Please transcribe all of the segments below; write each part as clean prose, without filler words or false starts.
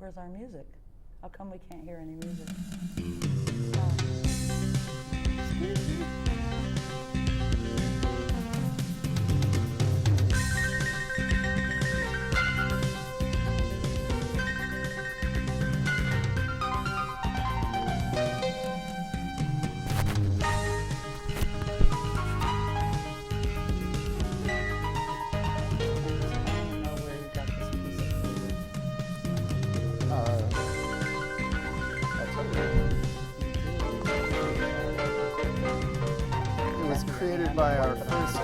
Where's our music? How come we can't hear any music? Created by our first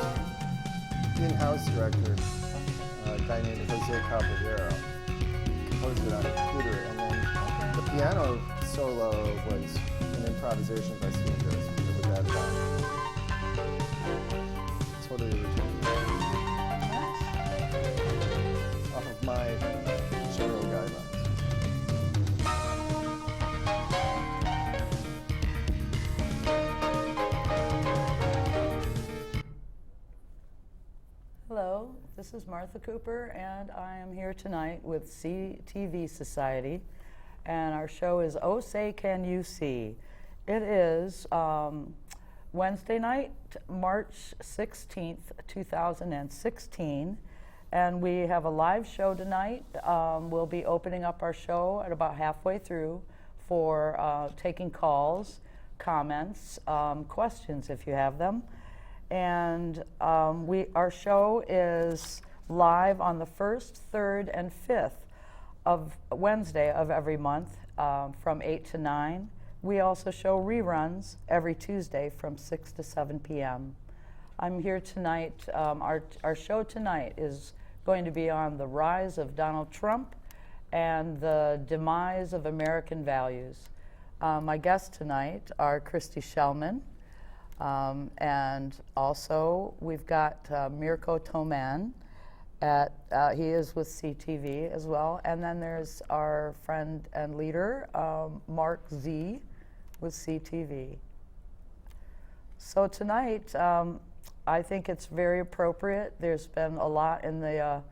in-house director, a guy named Jose Caballero. Composed it on a computer, and then the piano solo was an improvisation by Steve Jones. It was added on. Totally original. Off of my general guidelines. Hello, this is Martha Cooper, and I am here tonight with CTV Society, and our show is Oh Say Can You See. It is Wednesday night, March 16th, 2016, and we have a live show tonight. We'll be opening up our show at about halfway through for taking calls, comments, questions if you have them. And our show is live on the 1st, 3rd, and 5th of Wednesday of every month from 8 to 9. We also show reruns every Tuesday from 6 to 7 p.m. I'm here tonight. Our show tonight is going to be on the rise of Donald Trump and the demise of American values. My guests tonight are Christy Shellman. And also, we've got Mirko Toman. He is with CTV as well. And then there's our friend and leader, Mark Z, with CTV. So tonight, I think it's very appropriate. There's been a lot in the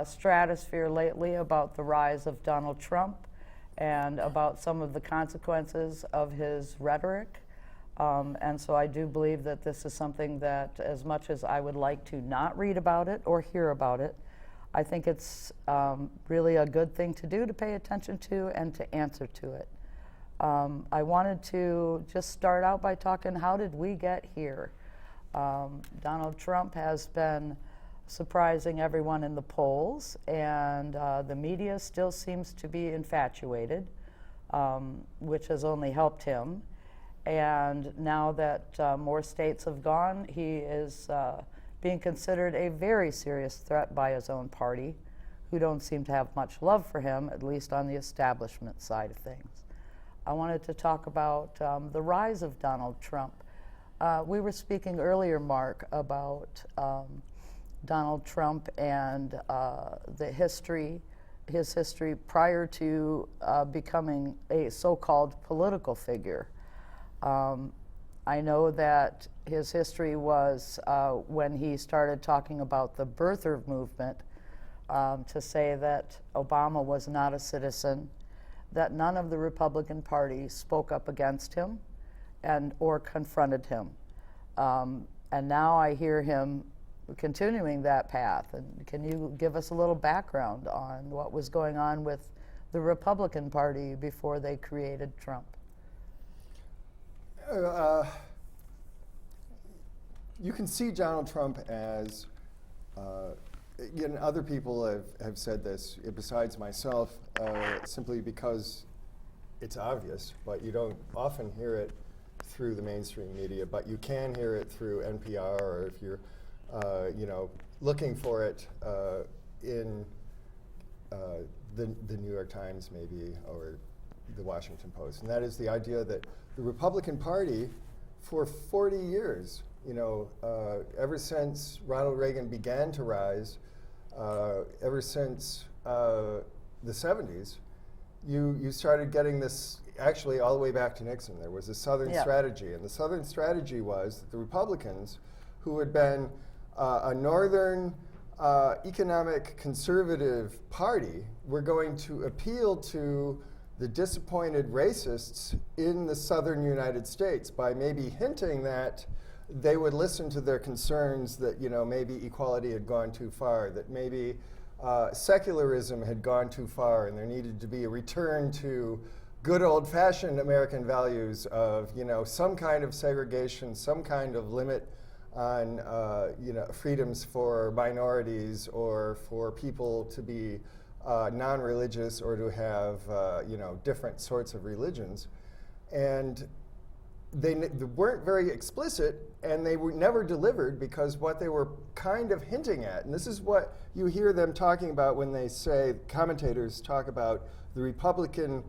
stratosphere lately about the rise of Donald Trump and about some of the consequences of his rhetoric. And so I do believe that this is something that, as much as I would like to not read about it or hear about it, I think it's really a good thing to do, to pay attention to and to answer to it. I wanted to just start out by talking, how did we get here? Donald Trump has been surprising everyone in the polls, and the media still seems to be infatuated, which has only helped him. And now that more states have gone, he is being considered a very serious threat by his own party, who don't seem to have much love for him, at least on the establishment side of things. I wanted to talk about the rise of Donald Trump. We were speaking earlier, Mark, about Donald Trump and his history prior to becoming a so-called political figure. I know that his history was when he started talking about the birther movement, to say that Obama was not a citizen, that none of the Republican Party spoke up against him or confronted him. And now I hear him continuing that path. And can you give us a little background on what was going on with the Republican Party before they created Trump? You can see Donald Trump as, other people have said this, besides myself, simply because it's obvious, but you don't often hear it through the mainstream media, but you can hear it through NPR, or if you're, looking for it in the New York Times maybe, or the Washington Post. And that is the idea that the Republican Party, for 40 years, ever since Ronald Reagan began to rise, ever since the 70s, you started getting this, actually all the way back to Nixon. There was a Southern strategy, and the Southern strategy was that the Republicans, who had been a Northern economic conservative party were going to appeal to the disappointed racists in the southern United States by maybe hinting that they would listen to their concerns that, you know, maybe equality had gone too far, that maybe secularism had gone too far, and there needed to be a return to good old-fashioned American values of, you know, some kind of segregation, some kind of limit on, you know, freedoms for minorities or for people to be non-religious or to have, you know, different sorts of religions. And they weren't very explicit, and they were never delivered, because what they were kind of hinting at, and this is what you hear them talking about when they say, commentators talk about the Republican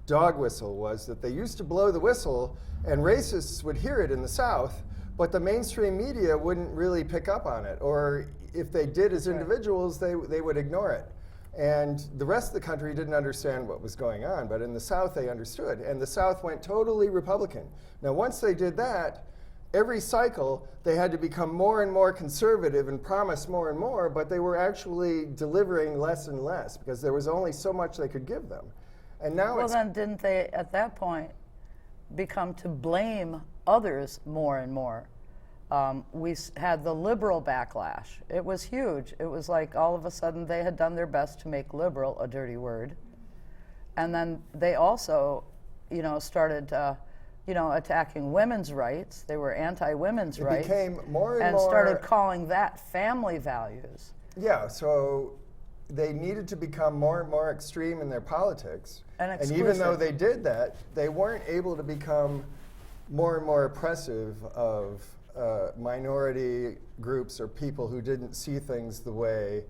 dog whistle, was that they used to blow the whistle and racists would hear it in the South, but the mainstream media wouldn't really pick up on it, or if they did as individuals, they would ignore it. And the rest of the country didn't understand what was going on, but in the South they understood, and the South went totally Republican. Now once they did that, every cycle they had to become more and more conservative and promise more and more, but they were actually delivering less and less because there was only so much they could give them. And now well, then didn't they at that point become to blame others more and more? We had the liberal backlash. It was huge. It was like all of a sudden they had done their best to make liberal a dirty word. And then they also, you know, started, you know, attacking women's rights. They were anti-women's rights. It became more and more. And started calling that family values. Yeah, so they needed to become more and more extreme in their politics. And even though they did that, they weren't able to become more and more oppressive of minority groups or people who didn't see things the way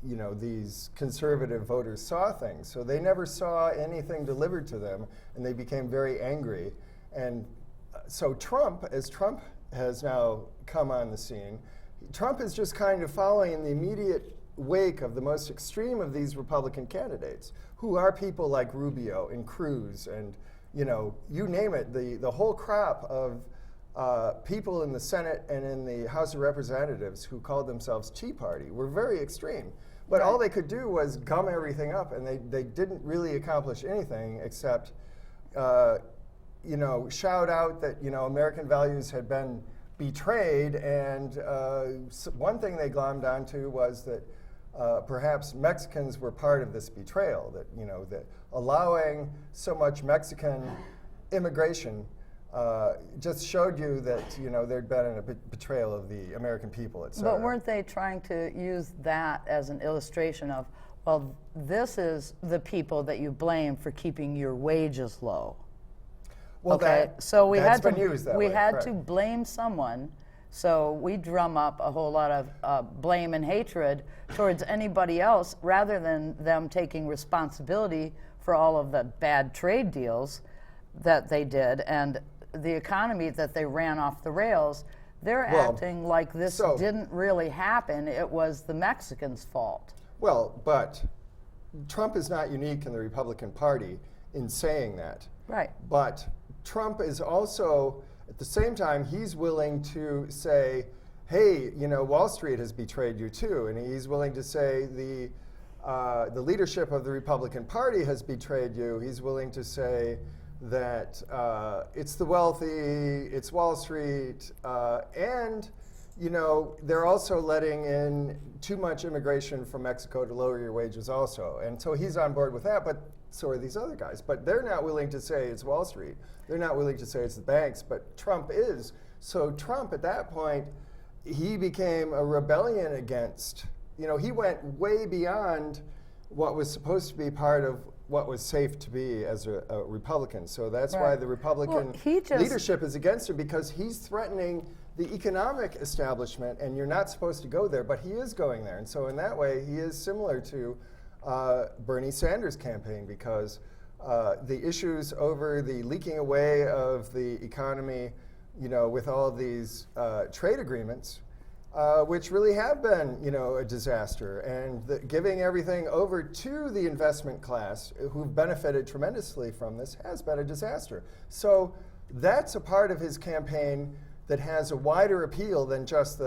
you know, these conservative voters saw things. So they never saw anything delivered to them, and they became very angry. And so Trump, as Trump has now come on the scene, Trump is just kind of following in the immediate wake of the most extreme of these Republican candidates, who are people like Rubio and Cruz and, you know, you name it, the whole crop of people in the Senate and in the House of Representatives who called themselves Tea Party were very extreme. But all they could do was gum everything up, and they didn't really accomplish anything except, you know, shout out that, you know, American values had been betrayed. And one thing they glommed onto was that perhaps Mexicans were part of this betrayal, that, you know, that allowing so much Mexican immigration just showed you that, you know, there'd been a betrayal of the American people, et cetera. But weren't they trying to use that as an illustration of, well, this is the people that you blame for keeping your wages low? Well, okay, so we had to to blame someone. So we drum up a whole lot of blame and hatred towards anybody else, rather than them taking responsibility for all of the bad trade deals that they did and the economy that they ran off the rails. They're acting like this didn't really happen. It was the Mexicans' fault. Well, but Trump is not unique in the Republican Party in saying that. Right. But Trump is also, at the same time, he's willing to say, hey, you know, Wall Street has betrayed you too. And he's willing to say the leadership of the Republican Party has betrayed you. He's willing to say that it's the wealthy, it's Wall Street, and, you know, they're also letting in too much immigration from Mexico to lower your wages also. And so he's on board with that, but so are these other guys. But they're not willing to say it's Wall Street. They're not willing to say it's the banks, but Trump is. So Trump, at that point, he became a rebellion against, you know, he went way beyond what was supposed to be part of what was safe to be as a Republican. So that's why the Republican leadership is against him, because he's threatening the economic establishment, and you're not supposed to go there, but he is going there. And so in that way, he is similar to Bernie Sanders' campaign, because the issues over the leaking away of the economy, you know, with all these trade agreements, which really have been, you know, a disaster, and giving everything over to the investment class, who've benefited tremendously from this, has been a disaster. So that's a part of his campaign that has a wider appeal than just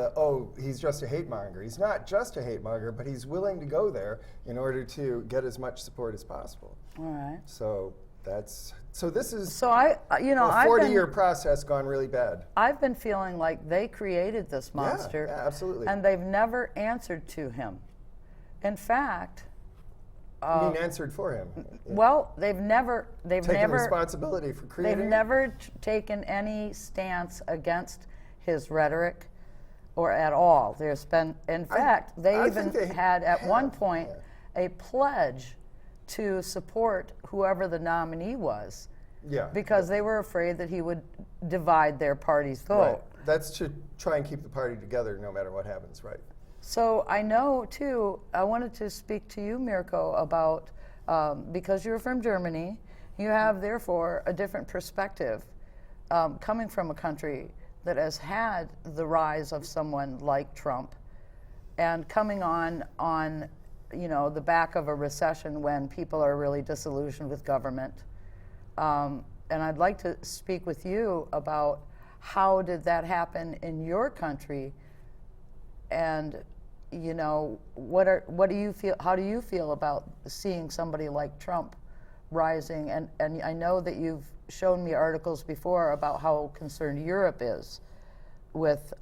he's just a hate monger. He's not just a hate monger, but he's willing to go there in order to get as much support as possible. All right. So this is So a a 40-year process gone really bad. I've been feeling like they created this monster. Yeah, absolutely. And they've never answered to him. In fact, You mean answered for him? well, they've never Taken responsibility for creating. They've never taken any stance against his rhetoric or at all. There's been, in fact, they even had at one point a pledge to support whoever the nominee was. Yeah. Because they were afraid that he would divide their party's vote. Right. That's to try and keep the party together no matter what happens, right? So I know, too, I wanted to speak to you, Mirko, about, because you're from Germany, you have, therefore, a different perspective coming from a country that has had the rise of someone like Trump and coming on the back of a recession when people are really disillusioned with government. And I'd like to speak with you about how did that happen in your country, and what do you feel? How do you feel about seeing somebody like Trump rising? And I know that you've shown me articles before about how concerned Europe is with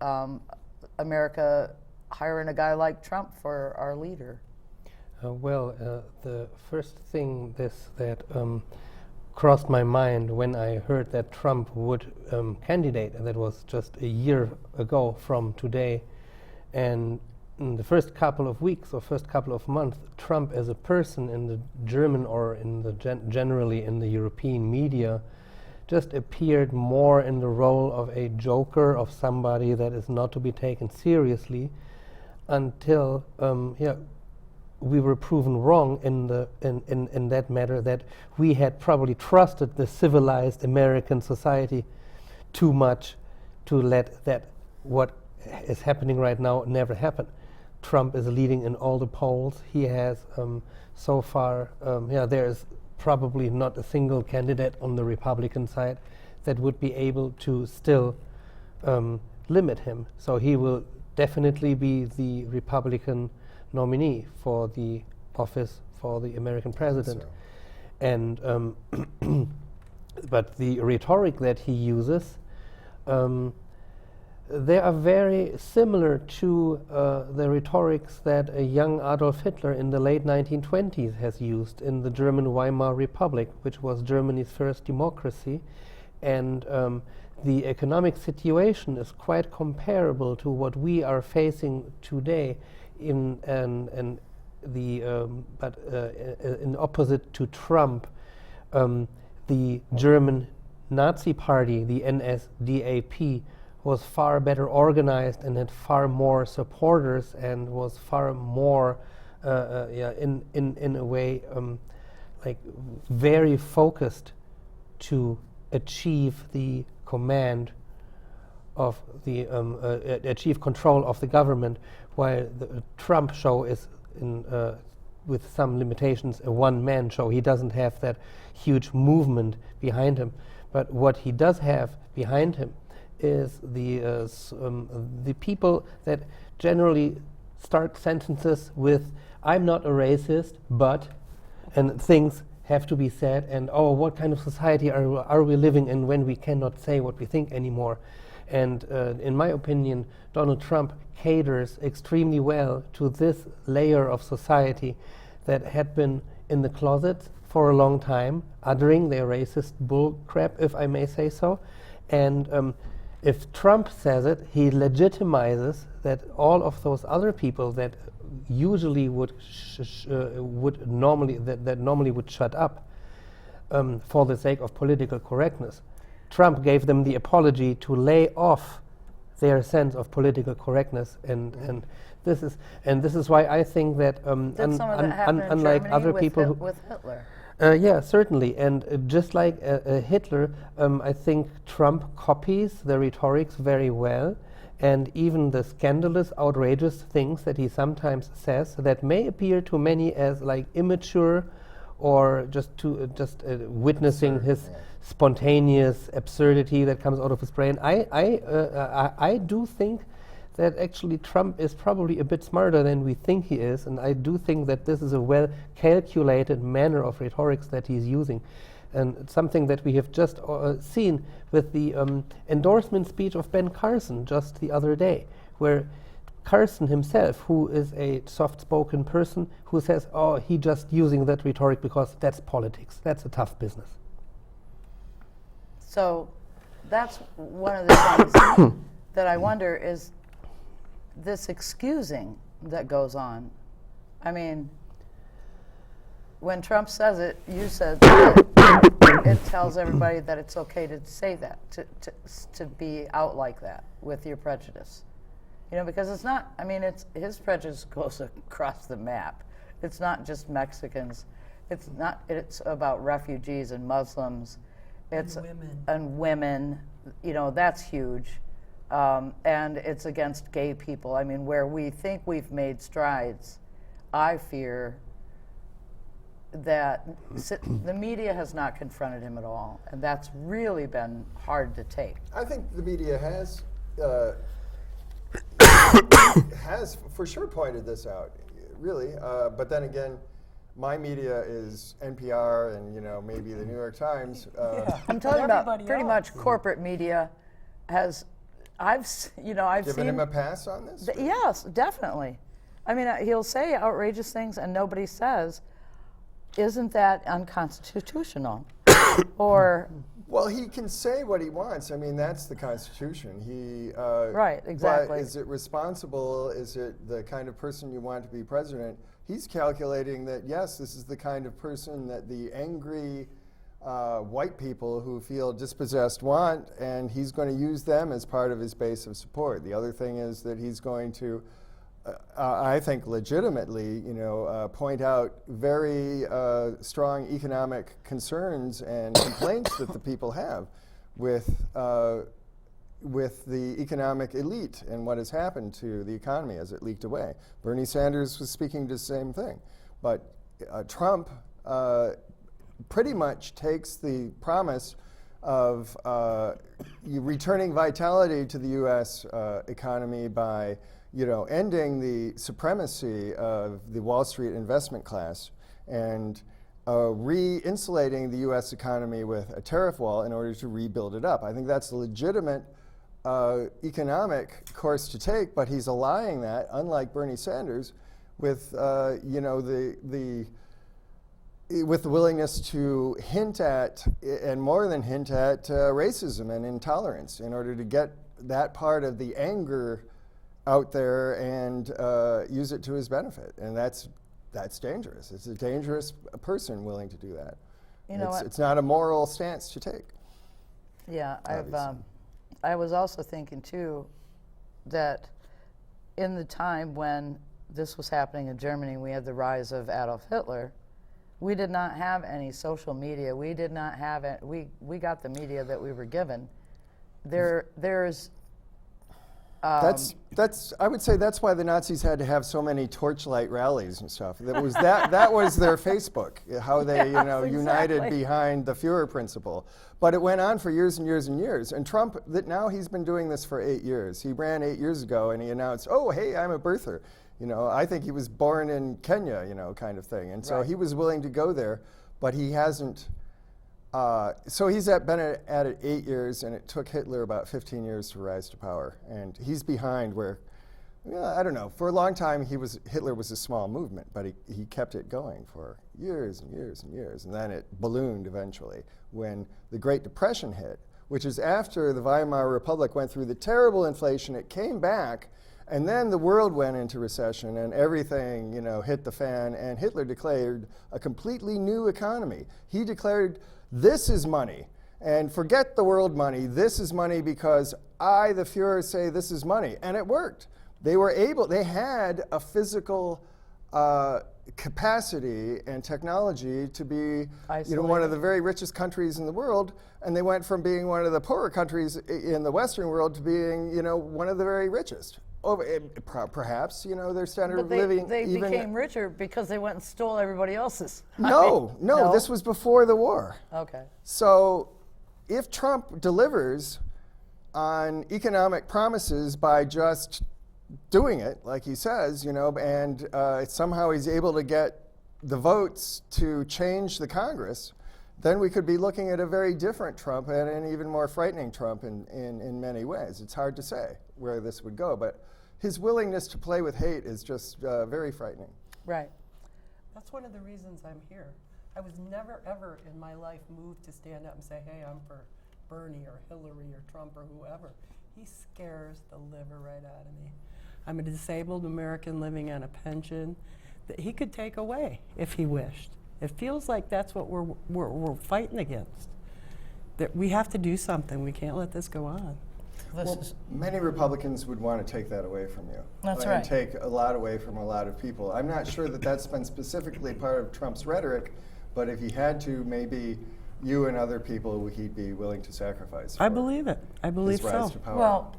America hiring a guy like Trump for our leader. The first thing that crossed my mind when I heard that Trump would candidate, and that was just a year ago from today, and in the first couple of weeks or first couple of months, Trump as a person in the German or in the generally in the European media just appeared more in the role of a joker, of somebody that is not to be taken seriously, until we were proven wrong in that matter, that we had probably trusted the civilized American society too much to let that what is happening right now never happen. Trump is leading in all the polls. He has so far, there is probably not a single candidate on the Republican side that would be able to still limit him. So he will definitely be the Republican nominee for the office for the American president. So. And but the rhetoric that he uses, they are very similar to the rhetorics that a young Adolf Hitler in the late 1920s has used in the German Weimar Republic, which was Germany's first democracy. And the economic situation is quite comparable to what we are facing today, in opposite to Trump. The German Nazi Party, the NSDAP, was far better organized and had far more supporters and was far more, in a way, like very focused to achieve the command of the achieve control of the government, while the Trump show is with some limitations a one-man show. He doesn't have that huge movement behind him, but what he does have behind him is the people that generally start sentences with "I'm not a racist, but," and things have to be said, and what kind of society are we living in when we cannot say what we think anymore? And in my opinion, Donald Trump caters extremely well to this layer of society that had been in the closet for a long time, uttering their racist bull crap, if I may say so. And if Trump says it, he legitimizes that all of those other people that usually would normally would shut up for the sake of political correctness. Trump gave them the apology to lay off their sense of political correctness, and this is why I think that unlike other people with Hitler. Yeah, certainly, and just like Hitler, I think Trump copies the rhetorics very well, and even the scandalous, outrageous things that he sometimes says that may appear to many as like immature or just witnessing his spontaneous absurdity that comes out of his brain. I do think that actually Trump is probably a bit smarter than we think he is, and I do think that this is a well-calculated manner of rhetorics that he's using. And it's something that we have just seen with the endorsement speech of Ben Carson just the other day, where Carson himself, who is a soft-spoken person, who says, oh, he just using that rhetoric because that's politics, that's a tough business. So that's one of the things that I wonder is this excusing that goes on. I mean, when Trump says it, you said it tells everybody that it's okay to say that, to be out like that with your prejudice. You know, because it's not, I mean, his prejudice goes across the map. It's not just Mexicans. It's about refugees and Muslims. It's and women. You know, that's huge. And it's against gay people. I mean, where we think we've made strides, I fear that the media has not confronted him at all, and that's really been hard to take. I think the media has for sure pointed this out, really. But then again, my media is NPR and maybe the New York Times. I'm talking about pretty much corporate media has. I've given seen him a pass on this. Yes, definitely. I mean, he'll say outrageous things, and nobody says, "Isn't that unconstitutional?" Or well, he can say what he wants. I mean, that's the Constitution. Right, exactly. But is it responsible? Is it the kind of person you want to be president? He's calculating that, yes, this is the kind of person that the angry white people who feel dispossessed want, and he's going to use them as part of his base of support. The other thing is that he's going to, I think legitimately, point out very strong economic concerns and complaints that the people have with the economic elite and what has happened to the economy as it leaked away. Bernie Sanders was speaking to the same thing. But Trump pretty much takes the promise of returning vitality to the U.S. Economy by ending the supremacy of the Wall Street investment class and re-insulating the U.S. economy with a tariff wall in order to rebuild it up. I think that's a legitimate economic course to take, but he's allying that, unlike Bernie Sanders, with with the willingness to hint at, and more than hint at, racism and intolerance in order to get that part of the anger out there and use it to his benefit. And that's dangerous. It's a dangerous person willing to do that. It's not a moral stance to take. Yeah, I was also thinking too that in the time when this was happening in Germany, we had the rise of Adolf Hitler. We did not have any social media. We did not have it. We got the media that we were given. There's. I would say that's why the Nazis had to have so many torchlight rallies and stuff. That was their Facebook, how they united behind the Führer principle. But it went on for years and years and years. And Trump, now he's been doing this for 8 years. He ran 8 years ago and he announced, "Oh, hey, I'm a birther." I think he was born in Kenya, kind of thing. And so he was willing to go there, but he hasn't. So he's been at it 8 years, and it took Hitler about 15 years to rise to power. And he's behind where, I don't know, for a long time Hitler was a small movement, but he kept it going for years and years and years. And then it ballooned eventually when the Great Depression hit, which is after the Weimar Republic went through the terrible inflation. It came back. And then the world went into recession and everything, hit the fan, and Hitler declared a completely new economy. He declared, this is money, and forget the world money. This is money because I, the Führer, say this is money. And it worked. They had a physical capacity and technology to be one of the very richest countries in the world, and they went from being one of the poorer countries in the Western world to being one of the very richest. Perhaps, their standard But of living they even. became richer because they went and stole everybody else's. No, this was before the war. Okay. So if Trump delivers on economic promises by just doing it, like he says, and somehow he's able to get the votes to change the Congress, then we could be looking at a very different Trump and an even more frightening Trump in many ways. It's hard to say where this would go, but his willingness to play with hate is just very frightening. Right. That's one of the reasons I'm here. I was never, ever in my life moved to stand up and say, hey, I'm for Bernie or Hillary or Trump or whoever. He scares the liver right out of me. I'm a disabled American living on a pension that he could take away if he wished. It feels like that's what we're fighting against. That we have to do something. We can't let this go on. Many Republicans would want to take that away from you. That's and right. take a lot away from a lot of people. I'm not sure that that's been specifically part of Trump's rhetoric, but if he had to, maybe you and other people he'd be willing to sacrifice. I believe it. I believe his rise so. to power. Well,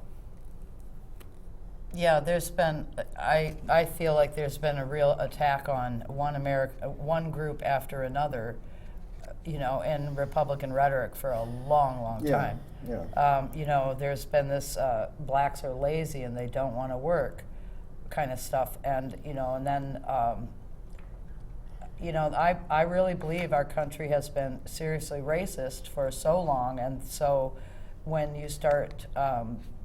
yeah, there's been, I feel like there's been a real attack on one group after another, in Republican rhetoric for a long, long time. Yeah. There's been this blacks are lazy and they don't want to work kind of stuff. And, and then, I really believe our country has been seriously racist for so long. And so when you start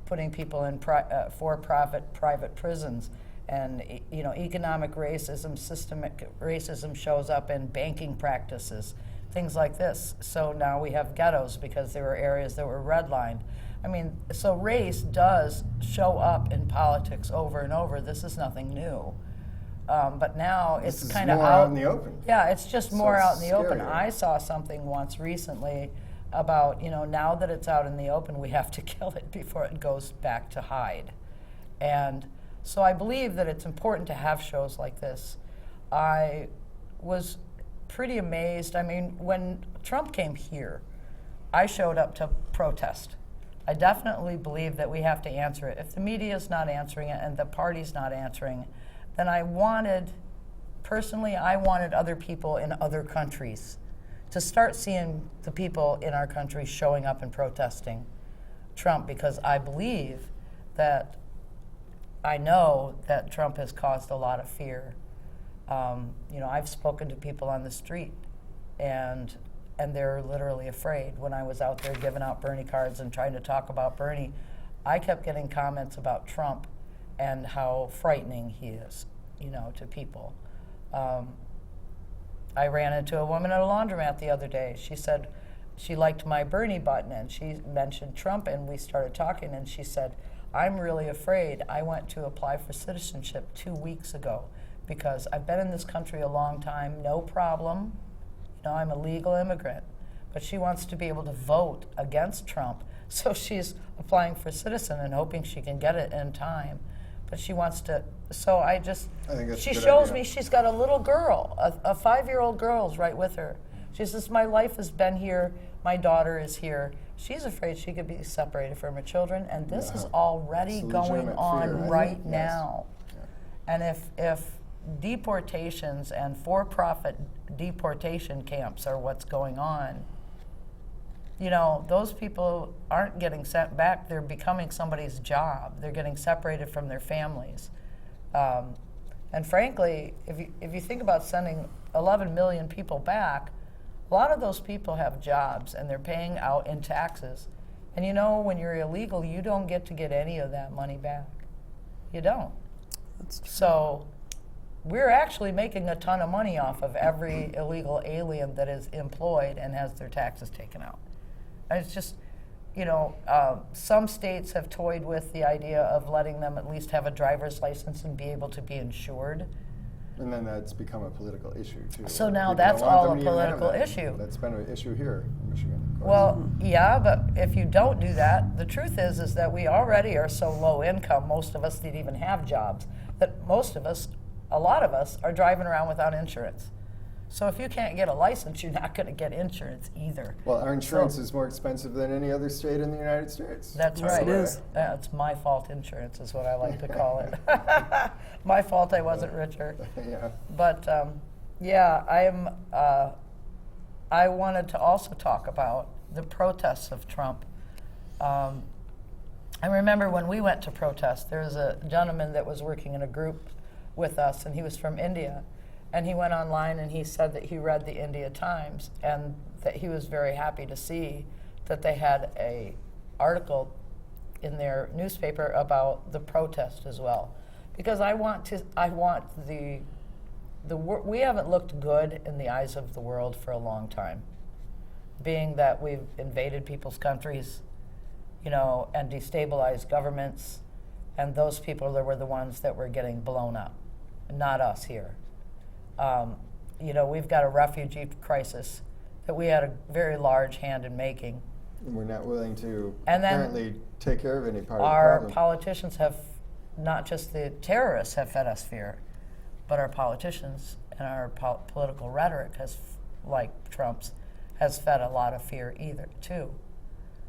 putting people in for-profit private prisons, and economic racism, systemic racism shows up in banking practices, things like this. So now we have ghettos because there were areas that were redlined. I mean, so race does show up in politics over and over. This is nothing new. But now This it's is kind of more out in the open. Yeah, it's just more it's out in the open. scarier. I saw something once recently about, now that it's out in the open, we have to kill it before it goes back to hide. And so I believe that it's important to have shows like this. I was pretty amazed. I mean, when Trump came here, I showed up to protest. I definitely believe that we have to answer it. If the media is not answering it and the party's not answering, then I wanted other people in other countries to start seeing the people in our country showing up and protesting Trump, because I believe that I know that Trump has caused a lot of fear. I've spoken to people on the street, and they're literally afraid. When I was out there giving out Bernie cards and trying to talk about Bernie, I kept getting comments about Trump and how frightening he is, to people. I ran into a woman at a laundromat the other day. She said she liked my Bernie button, and she mentioned Trump, and we started talking, and she said, I'm really afraid. I went to apply for citizenship 2 weeks ago because I've been in this country a long time, no problem. I'm a legal immigrant. But she wants to be able to vote against Trump, so she's applying for citizen and hoping she can get it in time. But she wants to, I think that's she a good shows idea. me she's got a little girl, a 5-year-old girl's right with her. She says, my life has been here, my daughter is here. She's afraid she could be separated from her children, and this is already It's a going legitimate on fear, I think, right yes. now. Yeah. And if deportations and for-profit deportation camps are what's going on, those people aren't getting sent back. They're becoming somebody's job. They're getting separated from their families. And frankly, if you think about sending 11 million people back, a lot of those people have jobs and they're paying out in taxes. And when you're illegal, you don't get any of that money back. You don't. That's true. So we're actually making a ton of money off of every illegal alien that is employed and has their taxes taken out. And it's just, some states have toyed with the idea of letting them at least have a driver's license and be able to be insured. And then that's become a political issue, too. So Like, now people that's don't want all them a to even have political that. issue. That's been an issue here in Michigan, of course. Well, yeah, but if you don't do that, the truth is that we already are so low income, most of us didn't even have jobs, that a lot of us are driving around without insurance. So if you can't get a license, you're not going to get insurance either. Well, our insurance is more expensive than any other state in the United States. That's Yes, right. it is. It's my fault insurance is what I like to call it. My fault I wasn't richer. Yeah. But yeah, I wanted to also talk about the protests of Trump. I remember when we went to protest, there was a gentleman that was working in a group with us, and he was from India. And he went online and he said that he read the India Times and that he was very happy to see that they had a article in their newspaper about the protest as well. Because we haven't looked good in the eyes of the world for a long time, being that we've invaded people's countries, you know, and destabilized governments, and those people that were the ones that were getting blown up, not us here. You know, we've got a refugee crisis that we had a very large hand in making. And we're not willing to And then apparently take care of any part of the Our problem. politicians have, not just the terrorists have fed us fear, but our politicians and our political rhetoric has, like Trump's, has fed a lot of fear either, too.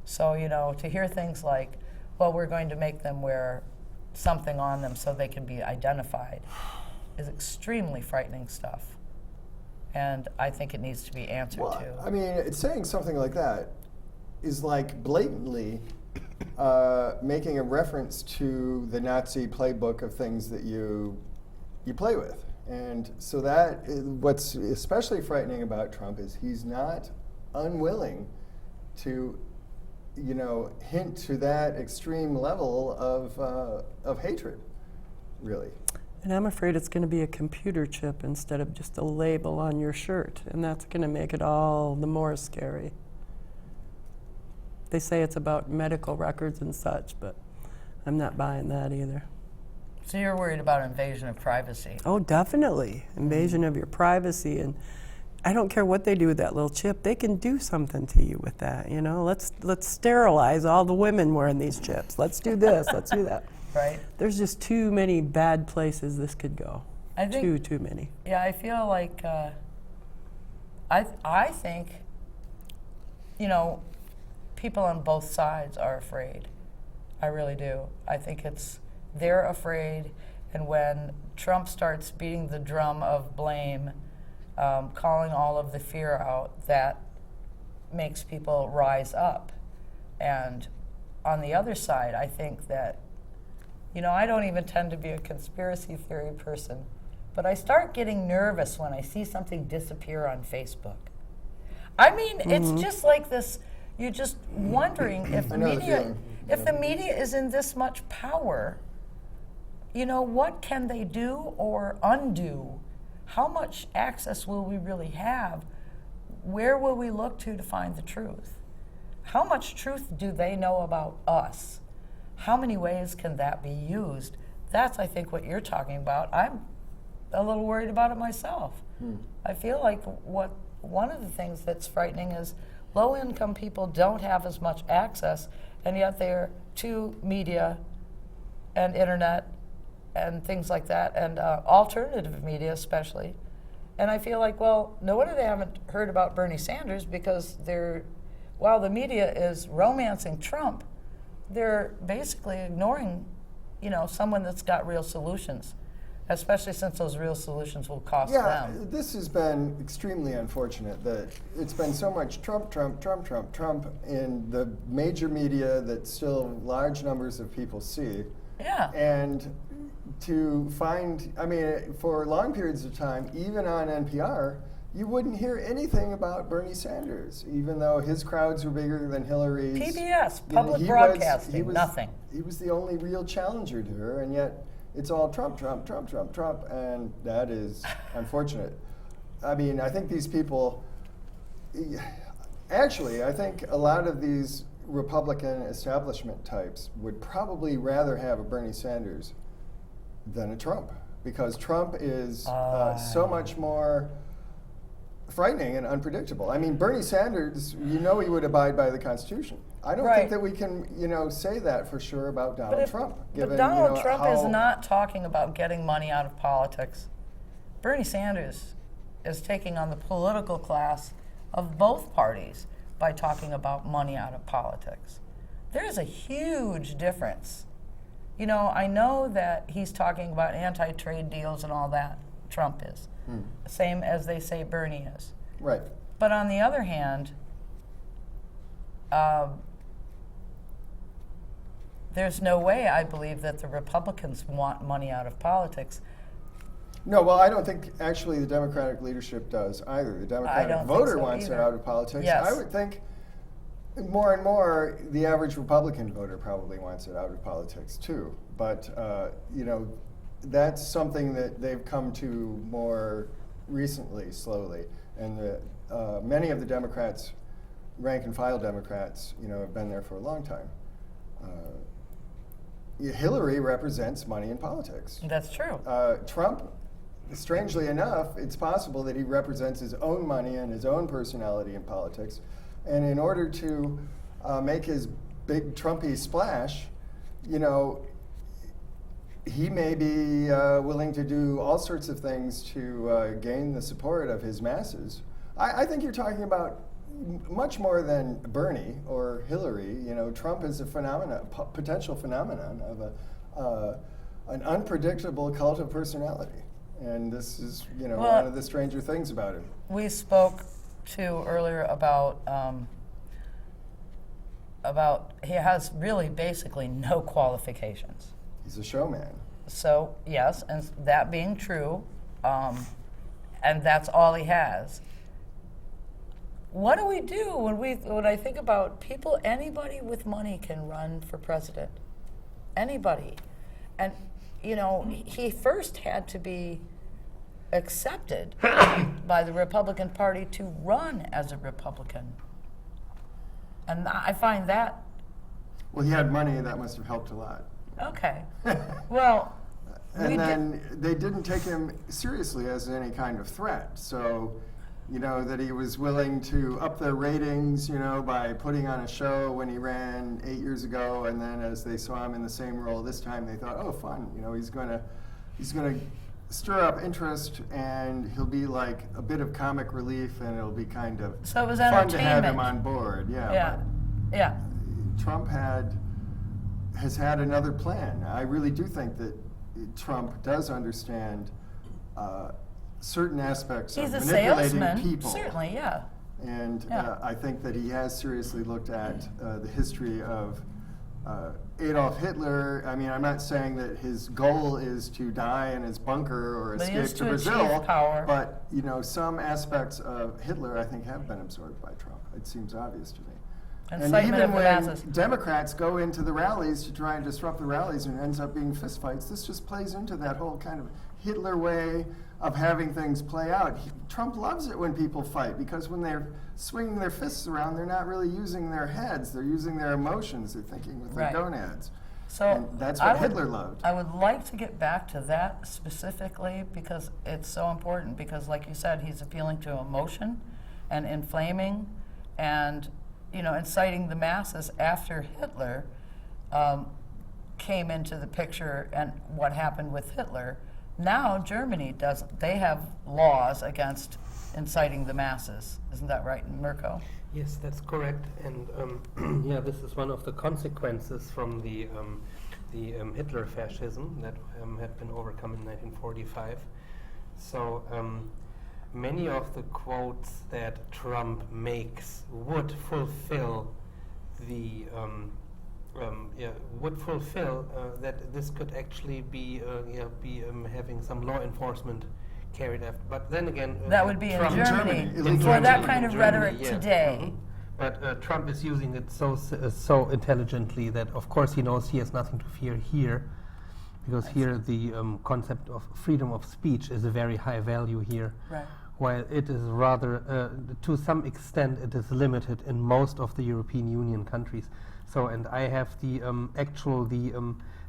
So, you know, to hear things like, well, we're going to make them wear something on them so they can be identified is extremely frightening stuff. And I think it needs to be answered Well, to. I mean, it's saying something like that is like blatantly making a reference to the Nazi playbook of things that you play with. And so what's especially frightening about Trump is he's not unwilling to, you know, hint to that extreme level of hatred, really. And I'm afraid it's going to be a computer chip instead of just a label on your shirt, and that's going to make it all the more scary. They say it's about medical records and such, but I'm not buying that either. So you're worried about invasion of privacy. Oh, definitely. Invasion of your privacy. And I don't care what they do with that little chip. They can do something to you with that, you know? Let's sterilize all the women wearing these chips. Let's do this. Let's do that. Right? There's just too many bad places this could go. I think, Too many. yeah, I feel like, I think, you know, people on both sides are afraid. I really do. I think they're afraid, and when Trump starts beating the drum of blame, calling all of the fear out, that makes people rise up. And on the other side, I think that, you know, I don't even tend to be a conspiracy theory person, but I start getting nervous when I see something disappear on Facebook. I mean, it's just like this, you're just wondering if I know the media, feeling. if the media is in this much power, you know, what can they do or undo? How much access will we really have? Where will we look to find the truth? How much truth do they know about us? How many ways can that be used? That's, I think, what you're talking about. I'm a little worried about it myself. I feel like one of the things that's frightening is low-income people don't have as much access, and yet they're to media and internet and things like that, and alternative media especially. And I feel like, well, no wonder they haven't heard about Bernie Sanders, because while the media is romancing Trump, they're basically ignoring, you know, someone that's got real solutions, especially since those real solutions will cost them. This has been extremely unfortunate that it's been so much Trump, Trump, Trump, Trump, Trump in the major media that still large numbers of people see. Yeah. And to find, I mean, for long periods of time, even on NPR, you wouldn't hear anything about Bernie Sanders, even though his crowds were bigger than Hillary's. PBS, You know, public he broadcasting, was, nothing. He was the only real challenger to her, and yet it's all Trump, Trump, Trump, Trump, Trump, and that is unfortunate. I mean, I think these people, actually, I think a lot of these Republican establishment types would probably rather have a Bernie Sanders than a Trump, because Trump is so much more frightening and unpredictable. I mean, Bernie Sanders, you know, he would abide by the Constitution. I don't think that we can, you know, say that for sure about Donald Trump. But Donald Trump is not talking about getting money out of politics. Bernie Sanders is taking on the political class of both parties by talking about money out of politics. There's a huge difference. You know, I know that he's talking about anti-trade deals and all that, Trump is. Same as they say Bernie is. Right. But on the other hand, there's no way, I believe, that the Republicans want money out of politics. No, well, I don't think actually the Democratic leadership does either. The Democratic don't think voter so wants either. it out of politics. Yes. I would think more and more the average Republican voter probably wants it out of politics too. But you know, that's something that they've come to more recently, slowly. And many of the Democrats, rank and file Democrats, you know, have been there for a long time. Hillary represents money in politics. That's true. Trump, strangely enough, it's possible that he represents his own money and his own personality in politics. And in order to make his big Trumpy splash, you know, he may be willing to do all sorts of things to gain the support of his masses. I think you're talking about much more than Bernie or Hillary. You know, Trump is a potential phenomenon of an unpredictable cult of personality. And this is, you know, Well, one of the stranger things about him. we spoke to earlier about he has really basically no qualifications. He's a showman. So yes, and that being true, and that's all he has. What do we do when I think about people? Anybody with money can run for president. Anybody, and you know, he first had to be accepted by the Republican Party to run as a Republican, and I find that Well, he had money, and that must have helped a lot. okay. Well, And then they didn't take him seriously as any kind of threat. So, you know, that he was willing to up their ratings, you know, by putting on a show when he ran 8 years ago, and then as they saw him in the same role this time, they thought, oh, fun, you know, he's gonna stir up interest, and he'll be like a bit of comic relief, and it'll be kind of So it was fun to have entertainment. him on board. yeah, yeah. Trump has had another plan. I really do think that Trump does understand certain aspects He's a of manipulating salesman, people. certainly, yeah. And Yeah. I think that he has seriously looked at the history of Adolf Hitler. I mean, I'm not saying that his goal is to die in his bunker or But he is escape to to Brazil, achieve power. but you know, some aspects of Hitler, I think, have been absorbed by Trump. It seems obvious to me. And Incitement even of the when masses. Democrats go into the rallies to try and disrupt the rallies and it ends up being fistfights, this just plays into that whole kind of Hitler way of having things play out. Trump loves it when people fight because when they're swinging their fists around, they're not really using their heads, they're using their emotions, they're thinking with Right. their gonads. So And that's what Hitler loved. I would like to get back to that specifically because it's so important because like you said, he's appealing to emotion and inflaming and you know, inciting the masses after Hitler came into the picture and what happened with Hitler. Now Germany doesn't. They have laws against inciting the masses. Isn't that right, Mirko? Yes, that's correct. And yeah, this is one of the consequences from the Hitler fascism that had been overcome in 1945. So many of the quotes that Trump makes would fulfill the that this could actually be having some law enforcement carried out. But then again, That would be in Trump- Germany, Germany, for that in kind of Germany, rhetoric yeah. today. Mhm. But Trump is using it so intelligently that, of course, he knows he has nothing to fear here, because here the concept of freedom of speech is a very high value here. Right. While it is rather, to some extent, it is limited in most of the European Union countries. So, and I have the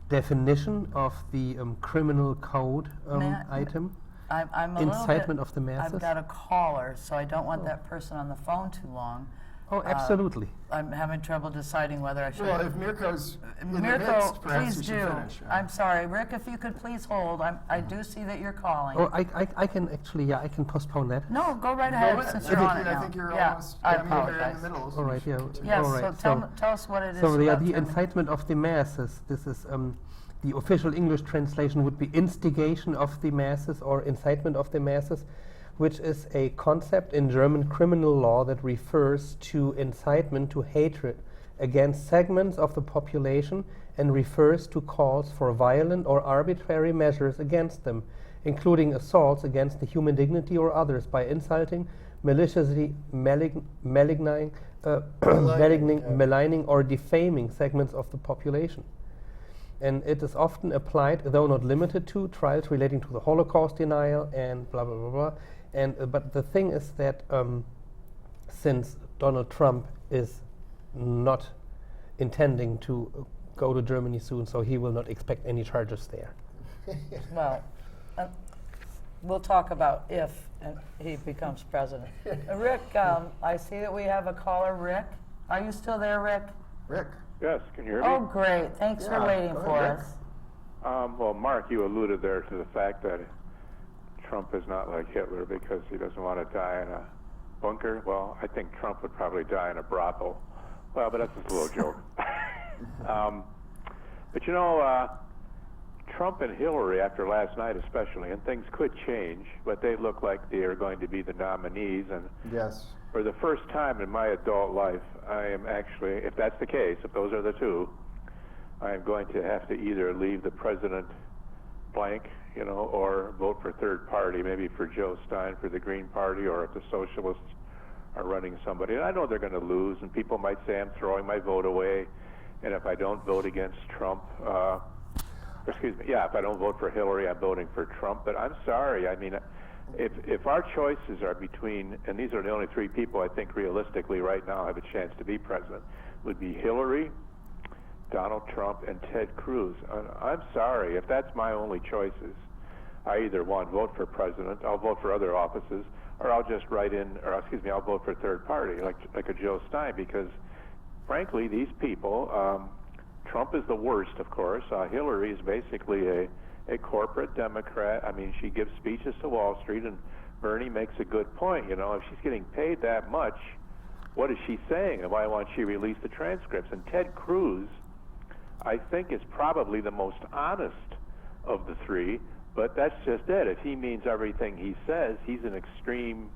definition of the criminal code Matt, item. I'm a little Incitement bit, of the masses. I've got a caller, so I don't want that person on the phone too long. Oh, absolutely. I'm having trouble deciding whether I should. Well, if Mirko's in the Mirko, midst, perhaps please you should do. finish. I'm sorry, Rick, if you could please hold. I do see that you're calling. Oh, I can actually, yeah, I can postpone that. No, go right ahead Well, since I you're think on it I now. think you're Yeah, almost. I mean, you're in apologize. the middle. All right, yeah. Yes, all right. so tell us what it is. So about the Germany. incitement of the masses, this is the official English translation would be instigation of the masses or incitement of the masses, which is a concept in German criminal law that refers to incitement to hatred against segments of the population and refers to calls for violent or arbitrary measures against them, including assaults against the human dignity or others by insulting, maliciously maligning, maligning or defaming segments of the population. And it is often applied, though not limited to, trials relating to the Holocaust denial and blah, blah, blah, blah. And, but the thing is that since Donald Trump is not intending to go to Germany soon, so he will not expect any charges there. Well, we'll talk about if he becomes president. Rick, I see that we have a caller. Rick, are you still there, Rick? Rick. Yes, can you hear me? Oh, great. Thanks for Yeah, waiting go for ahead, us. Well, Mark, you alluded there to the fact that Trump is not like Hitler because he doesn't want to die in a bunker. Well, I think Trump would probably die in a brothel. Well, but that's just a little joke. But you know, Trump and Hillary, after last night especially, and things could change, but they look like they are going to be the nominees. And Yes. for the first time in my adult life, I am actually, if that's the case, if those are the two, I am going to have to either leave the president blank, you know, or vote for third party, maybe for Joe Stein for the Green Party, or if the socialists are running somebody. And I know they're going to lose, and people might say I'm throwing my vote away, and if I don't vote against Trump, if I don't vote for Hillary, I'm voting for Trump. But I'm sorry, I mean, if our choices are between, and these are the only three people I think realistically right now have a chance to be president, would be Hillary, Donald Trump, and Ted Cruz. I'm sorry, if that's my only choices, I either vote for president, I'll vote for other offices, or I'll just I'll vote for third party, like a Joe Stein, because frankly, these people, Trump is the worst, of course. Hillary is basically a corporate Democrat. I mean, she gives speeches to Wall Street, and Bernie makes a good point. You know, if she's getting paid that much, what is she saying? And why won't she release the transcripts? And Ted Cruz, I think, is probably the most honest of the three, but that's just it. If he means everything he says, he's an extreme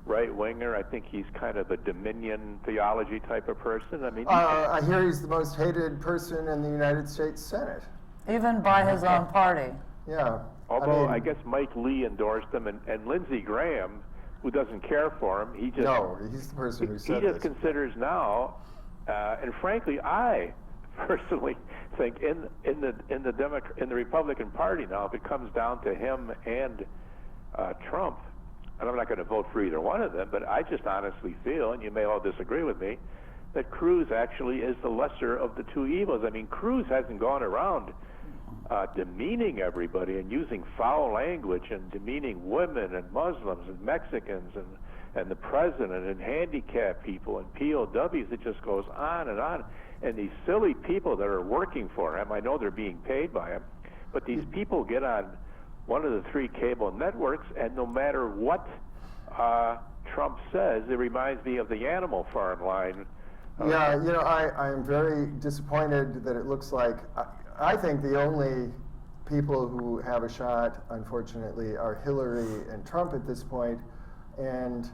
right-winger. I think he's kind of a Dominion theology type of person. I mean, I hear he's the most hated person in the United States Senate. Even by his own party. Yeah. although I mean, guess Mike Lee endorsed him, and Lindsey Graham, who doesn't care for him, he just no, he's the person who he said just this. considers now, and frankly, I personally think in the Republican Party now, if it comes down to him and Trump, and I'm not going to vote for either one of them, but I just honestly feel, and you may all disagree with me, that Cruz actually is the lesser of the two evils. I mean, Cruz hasn't gone around demeaning everybody and using foul language and demeaning women and Muslims and Mexicans and the president and handicapped people and POWs. It just goes on. And these silly people that are working for him, I know they're being paid by him, but these people get on one of the three cable networks, and no matter what Trump says, it reminds me of the Animal Farm line. Yeah, you know, I am very disappointed that it looks like, I think the only people who have a shot, unfortunately, are Hillary and Trump at this point. And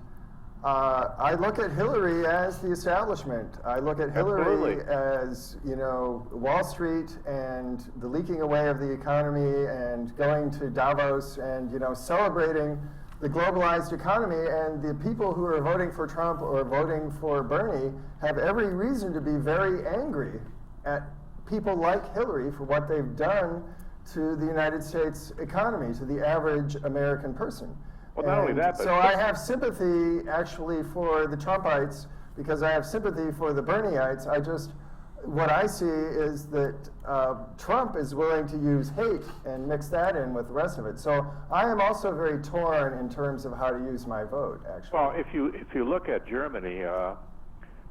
I look at Hillary as the establishment. I look at Hillary Absolutely. as, you know, Wall Street and the leaking away of the economy and going to Davos and, you know, celebrating the globalized economy. And the people who are voting for Trump or voting for Bernie have every reason to be very angry at people like Hillary for what they've done to the United States economy, to the average American person. Well, not only that, but so I have sympathy actually for the Trumpites because I have sympathy for the Bernieites. What I see is that Trump is willing to use hate and mix that in with the rest of it. So I am also very torn in terms of how to use my vote, actually. Well, if you look at Germany,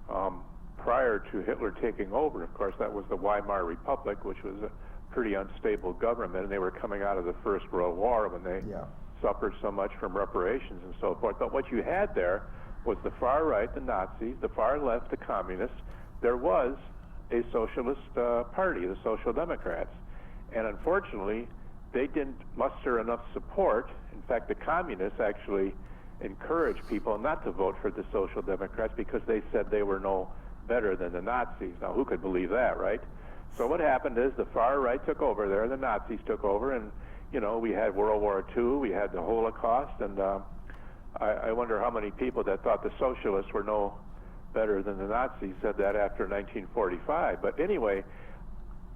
prior to Hitler taking over. Of course, that was the Weimar Republic, which was a pretty unstable government, and they were coming out of the First World War when they suffered so much from reparations and so forth. But what you had there was the far right, the Nazis, the far left, the communists. There was a socialist party, the Social Democrats. And unfortunately, they didn't muster enough support. In fact, the communists actually encouraged people not to vote for the Social Democrats because they said they were no better than the Nazis. Now, who could believe that, right? So what happened is the far right took over there, the Nazis took over, and, you know, we had World War II, we had the Holocaust, and I wonder how many people that thought the socialists were no better than the Nazis said that after 1945. But anyway,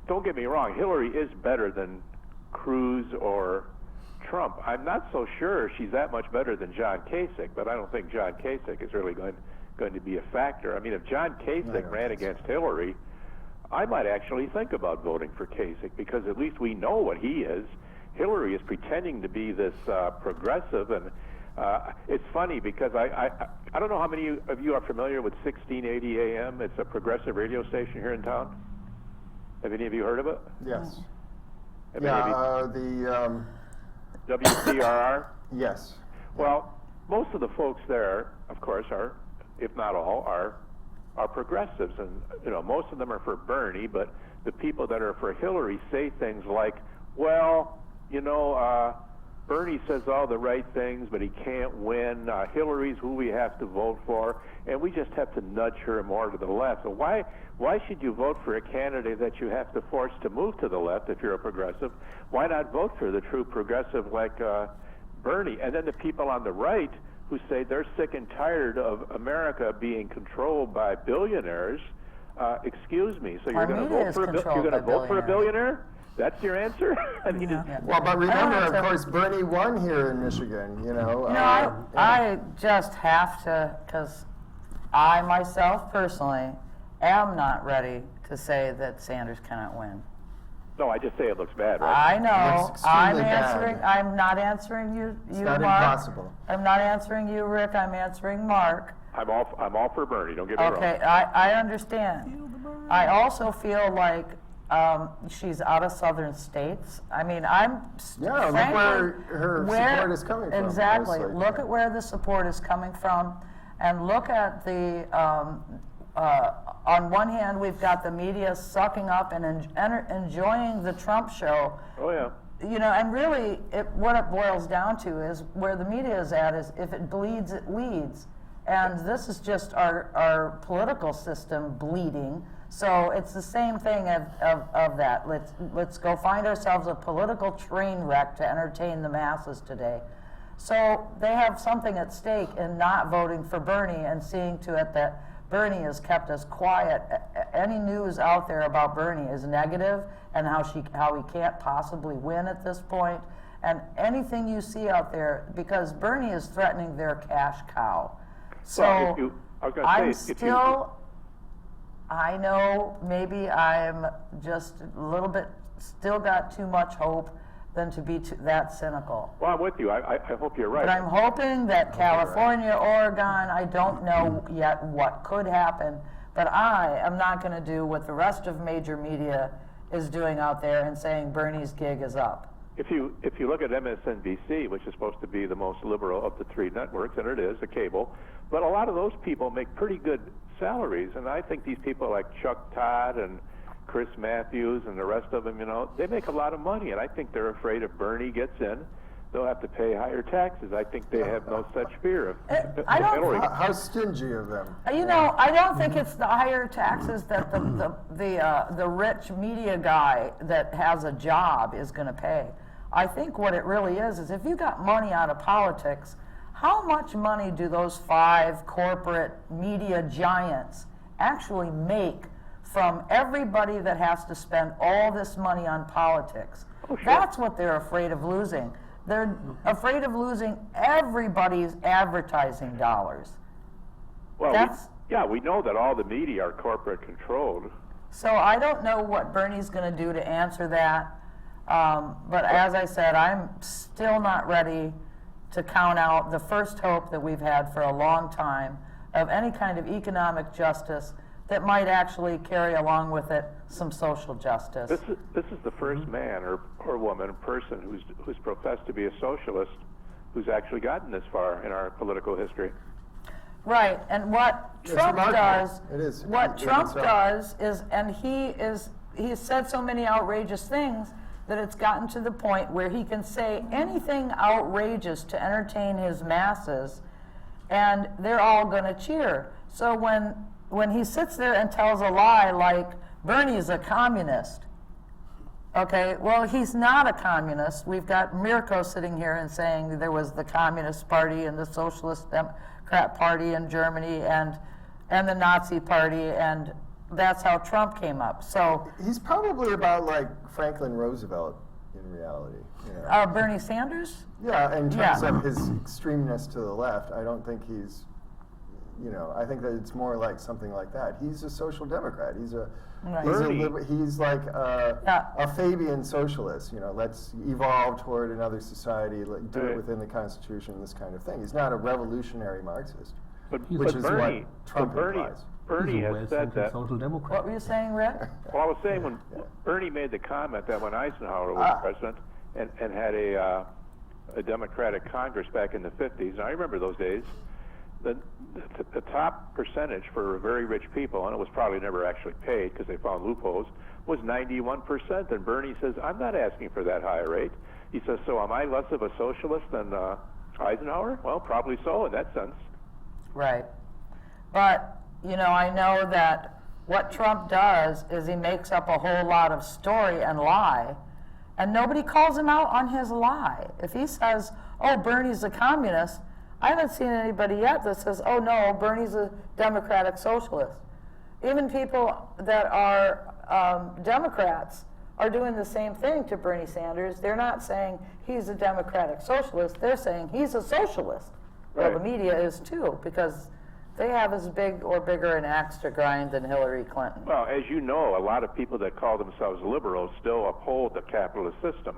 don't get me wrong, Hillary is better than Cruz or Trump. I'm not so sure she's that much better than John Kasich, but I don't think John Kasich is really going to be a factor. I mean, if John Kasich ran against Hillary, I might actually think about voting for Kasich, because at least we know what he is. Hillary is pretending to be this progressive, and it's funny because I don't know how many of you are familiar with 1680 AM. It's a progressive radio station here in town. Have any of you heard of it? Yes. Have any of you- WCRR? Yes. Well, most of the folks there, of course, are, if not all, are progressives, and you know, most of them are for Bernie. But the people that are for Hillary say things like, "Well, you know, Bernie says all the right things, but he can't win. Hillary's who we have to vote for, and we just have to nudge her more to the left." So why should you vote for a candidate that you have to force to move to the left if you're a progressive? Why not vote for the true progressive like Bernie? And then the people on the right who say they're sick and tired of America being controlled by billionaires. Excuse me, so you're going to vote for a billionaire? That's your answer? I mean, Well, but remember, of course, Bernie won here in Michigan, you know. I just have to, because I myself personally am not ready to say that Sanders cannot win. no, I just say it looks bad, right? I know. Looks extremely I'm not answering you, It's you not Mark. impossible. I'm not answering you, Rick. I'm answering Mark. I'm all for Bernie, don't get me Okay, wrong. I understand. I also feel like she's out of southern states. I mean, Yeah, look frankly, where her support is coming from. Exactly. mostly. Look at where the support is coming from, and look at the. On one hand, we've got the media sucking up and enjoying the Trump show. Oh, yeah. You know, and really, what it boils down to is where the media is at is if it bleeds, it leads. And this is just our political system bleeding. So it's the same thing of that. Let's go find ourselves a political train wreck to entertain the masses today. So they have something at stake in not voting for Bernie and seeing to it that Bernie has kept us quiet. Any news out there about Bernie is negative, and how he can't possibly win at this point. And anything you see out there, because Bernie is threatening their cash cow. So Well, I was gonna say, I know maybe I'm just a little bit, still got too much hope than to be that cynical. Well, I'm with you. I hope you're right. But I'm hoping that California, Oregon, I don't know yet what could happen, but I am not going to do what the rest of major media is doing out there and saying Bernie's gig is up. If you look at MSNBC, which is supposed to be the most liberal of the three networks, and it is, a cable, but a lot of those people make pretty good salaries, and I think these people like Chuck Todd and Chris Matthews and the rest of them, you know, they make a lot of money, and I think they're afraid if Bernie gets in, they'll have to pay higher taxes. I think they have no such fear of Hillary. How stingy of them. You know, I don't think it's the higher taxes that the rich media guy that has a job is going to pay. I think what it really is if you got money out of politics, how much money do those 5 corporate media giants actually make from everybody that has to spend all this money on politics? Oh, sure. That's what they're afraid of losing. They're afraid of losing everybody's advertising dollars. Well, we know that all the media are corporate controlled. So I don't know what Bernie's going to do to answer that. But as I said, I'm still not ready to count out the first hope that we've had for a long time of any kind of economic justice that might actually carry along with it some social justice. This is the first man or woman, person who's professed to be a socialist who's actually gotten this far in our political history. Right, and what It's Trump remarkable. does, It is. what It Trump is so. does is, and he's said so many outrageous things that it's gotten to the point where he can say anything outrageous to entertain his masses, and they're all going to cheer. So when he sits there and tells a lie like Bernie's a communist, okay, well, he's not a communist. We've got Mirko sitting here and saying there was the Communist Party and the Socialist Democrat Party in Germany and the Nazi Party, and that's how Trump came up. So He's probably about like Franklin Roosevelt in reality. You know? Bernie Sanders? Yeah, in terms Yeah. of his extremeness to the left, I don't think he's, I think that it's more like something like that. He's a social democrat. He's a, Right. he's like Yeah. a Fabian socialist. Let's evolve toward another society, like, do it Right. within the Constitution, this kind of thing. He's not a revolutionary Marxist, But which is Bernie, what Trump implies. Bernie He's a has said well-centered that. social democrat. What were you saying, Rick? Well, I was saying when Bernie made the comment that when Eisenhower was president and had a Democratic Congress back in the 50s, and I remember those days, the top percentage for very rich people, and it was probably never actually paid because they found loopholes, was 91%. And Bernie says, I'm not asking for that higher rate. He says, so am I less of a socialist than Eisenhower? Well, probably so in that sense. Right. But, I know that what Trump does is he makes up a whole lot of story and lie, and nobody calls him out on his lie. If he says, oh, Bernie's a communist, I haven't seen anybody yet that says, oh, no, Bernie's a democratic socialist. Even people that are Democrats are doing the same thing to Bernie Sanders. They're not saying he's a democratic socialist. They're saying he's a socialist. Well, the Right. media is too, because they have as big or bigger an axe to grind than Hillary Clinton. Well, as you know, a lot of people that call themselves liberals still uphold the capitalist system.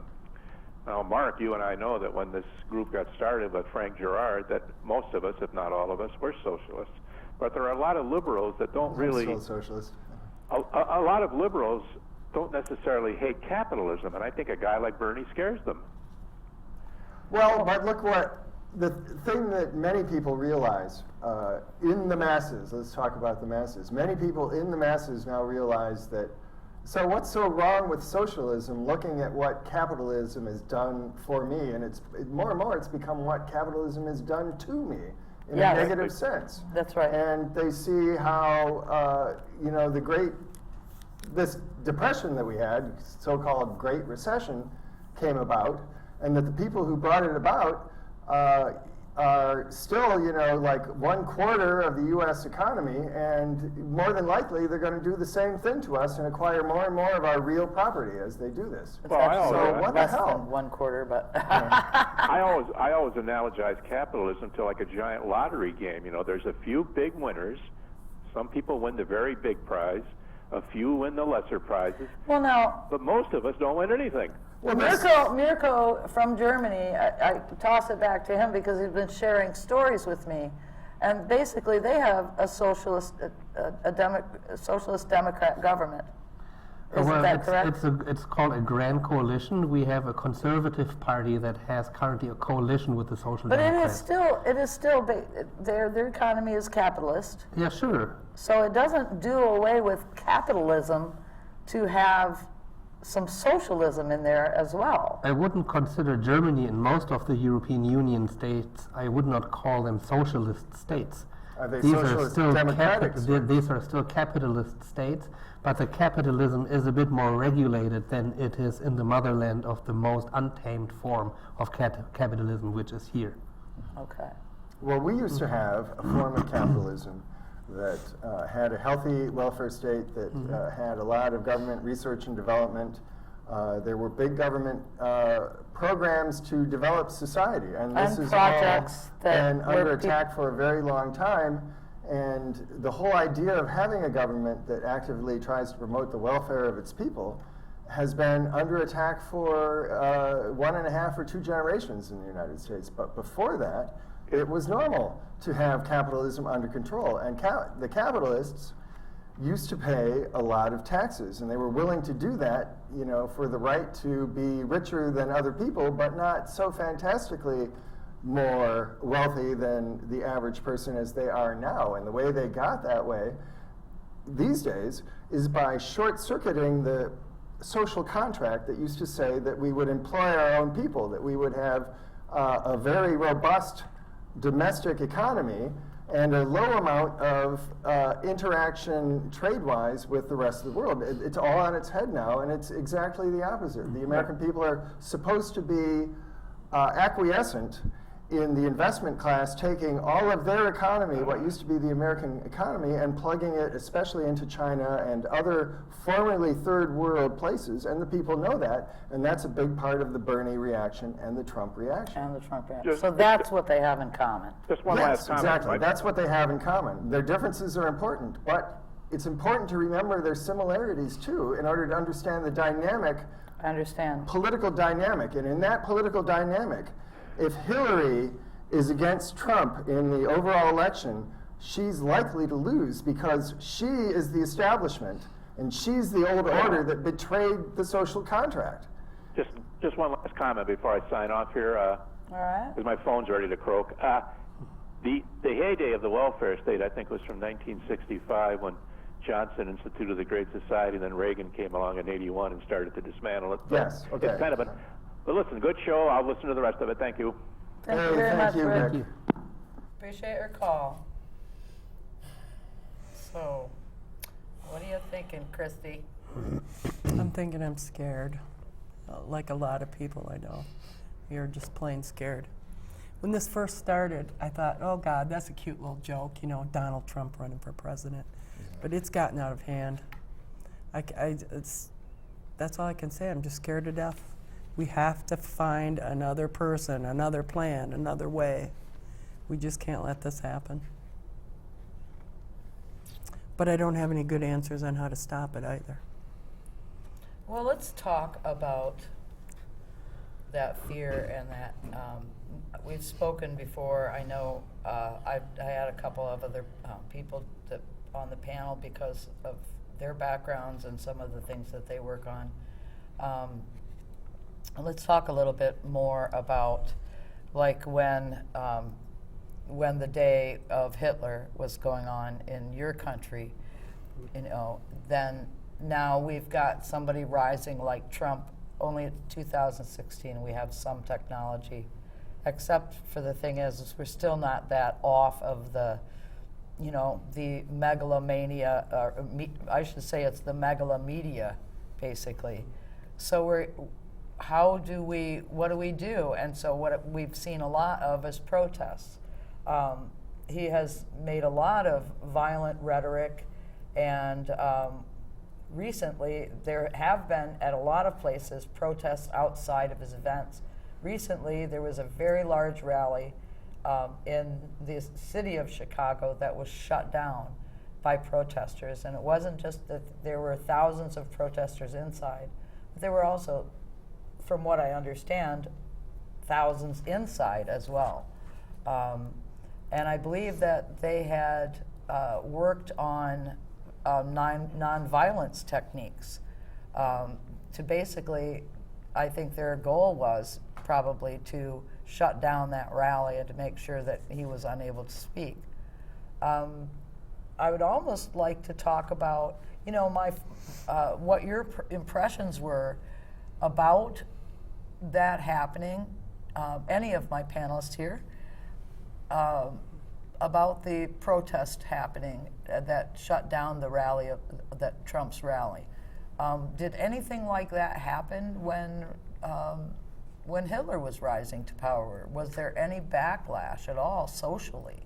Now, Mark, you and I know that when this group got started with Frank Gerard, that most of us, if not all of us, were socialists. But there are a lot of liberals that don't I'm really, still a socialist. a lot of liberals don't necessarily hate capitalism, and I think a guy like Bernie scares them. Well, but look what the thing that many people realize in the masses. Let's talk about the masses. Many people in the masses now realize that. So what's so wrong with socialism? Looking at what capitalism has done for me, and it's more and more it's become what capitalism has done to me in Yes. a negative sense. That's right. And they see how this depression that we had, so-called Great Recession, came about, and that the people who brought it about are still, like 1/4 of the U.S. economy, and more than likely they're going to do the same thing to us and acquire more and more of our real property as they do this. It's Well, I actually always- So what the less hell? than 1/4, but I always analogize capitalism to like a giant lottery game. There's a few big winners. Some people win the very big prize. A few win the lesser prizes. well, now But most of us don't win anything. Well, Mirko from Germany, I toss it back to him because he's been sharing stories with me, and basically they have a socialist democrat government. Isn't that correct? It's called a grand coalition. We have a conservative party that has currently a coalition with the social But democrats. it is still their economy is capitalist, Yeah, sure. so it doesn't do away with capitalism to have some socialism in there as well. I wouldn't consider Germany and most of the European Union states, I would not call them socialist states. Are they These socialist are still democratic states? these are still capitalist states, but the capitalism is a bit more regulated than it is in the motherland of the most untamed form of capitalism, which is here. Okay. Well, we used to have a form of capitalism that had a healthy welfare state, that had a lot of government research and development. There were big government programs to develop society, and this And is projects all that been were under peop- attack for a very long time. And the whole idea of having a government that actively tries to promote the welfare of its people has been under attack for 1.5 or 2 generations in the United States. But before that, it was normal to have capitalism under control. And the capitalists used to pay a lot of taxes, and they were willing to do that, for the right to be richer than other people, but not so fantastically more wealthy than the average person as they are now. And the way they got that way these days is by short-circuiting the social contract that used to say that we would employ our own people, that we would have a very robust domestic economy and a low amount of interaction trade-wise with the rest of the world. It's all on its head now, and it's exactly the opposite. The American people are supposed to be acquiescent in the investment class, taking all of their economy, what used to be the American economy, and plugging it especially into China and other formerly third world places, and the people know that, and that's a big part of the Bernie reaction and the Trump reaction. And the Trump reaction. So that's what they have in common. Just one Yes, last comment. exactly. Mike. That's what they have in common. Their differences are important, but it's important to remember their similarities too in order to understand the dynamic, I understand. political dynamic. And in that political dynamic, if Hillary is against Trump in the overall election, she's likely to lose because she is the establishment and she's the old order that betrayed the social contract. Just one last comment before I sign off here, All right. because my phone's ready to croak. The heyday of the welfare state, I think, was from 1965 when Johnson instituted the Great Society, and then Reagan came along in '81 and started to dismantle it. So Yes, okay. It's kind of but listen, good show. I'll listen to the rest of it. Thank you. Thank Hey, you very thank much, you, Rick. Rick. Appreciate your call. So, what are you thinking, Christy? I'm thinking I'm scared, like a lot of people I know. You're just plain scared. When this first started, I thought, oh God, that's a cute little joke, Donald Trump running for president. But it's gotten out of hand. That's all I can say. I'm just scared to death. We have to find another person, another plan, another way. We just can't let this happen. But I don't have any good answers on how to stop it either. Well, let's talk about that fear and that we've spoken before. I know I had a couple of other people on the panel because of their backgrounds and some of the things that they work on. Let's talk a little bit more about like when the day of Hitler was going on in your country, then now we've got somebody rising like Trump. Only in 2016 we have some technology, except for the thing is we're still not that off of the megalomania, I should say it's the megalomedia, basically. So what do we do? And so what we've seen a lot of is protests. He has made a lot of violent rhetoric, and recently there have been at a lot of places protests outside of his events. Recently there was a very large rally in the city of Chicago that was shut down by protesters, and it wasn't just that there were thousands of protesters inside, but there were also, from what I understand, thousands inside as well. And I believe that they had worked on non-violence techniques to basically, I think their goal was probably to shut down that rally and to make sure that he was unable to speak. I would almost like to talk about, what your impressions were about that happening, any of my panelists here, about the protest happening that shut down the rally, that Trump's rally. Did anything like that happen when Hitler was rising to power? Was there any backlash at all socially?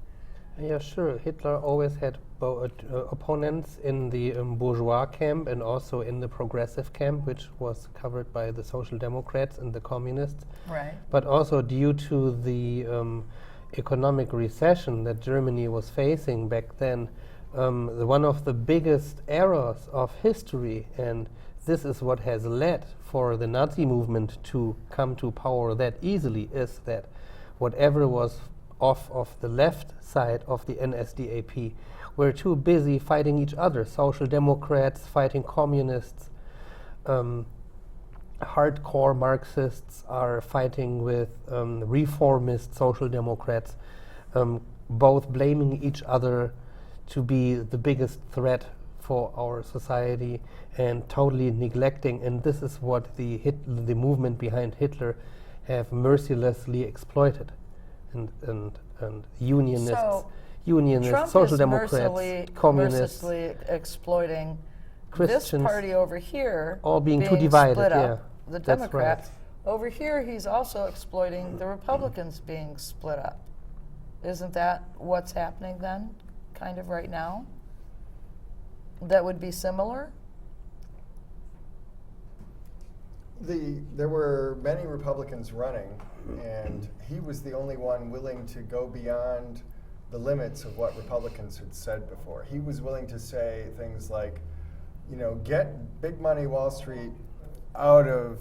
Yeah, sure. Hitler always had opponents in the bourgeois camp and also in the progressive camp, which was covered by the Social Democrats and the Communists. Right. But also due to the economic recession that Germany was facing back then, one of the biggest errors of history, and this is what has led for the Nazi movement to come to power that easily, is that whatever was of the left side of the NSDAP were too busy fighting each other. Social Democrats fighting communists. Hardcore Marxists are fighting with reformist Social Democrats, both blaming each other to be the biggest threat for our society and totally neglecting. And this is what the movement behind Hitler have mercilessly exploited. And unionists, Trump Social is Democrats, communists, mercilessly exploiting Christians, this party over here, all being too divided. split up, Yeah, the that's right. Democrats. Over here, he's also exploiting the Republicans being split up. Isn't that what's happening then, kind of right now? That would be similar? There were many Republicans running, and he was the only one willing to go beyond the limits of what Republicans had said before. He was willing to say things like, you know, get big money Wall Street out of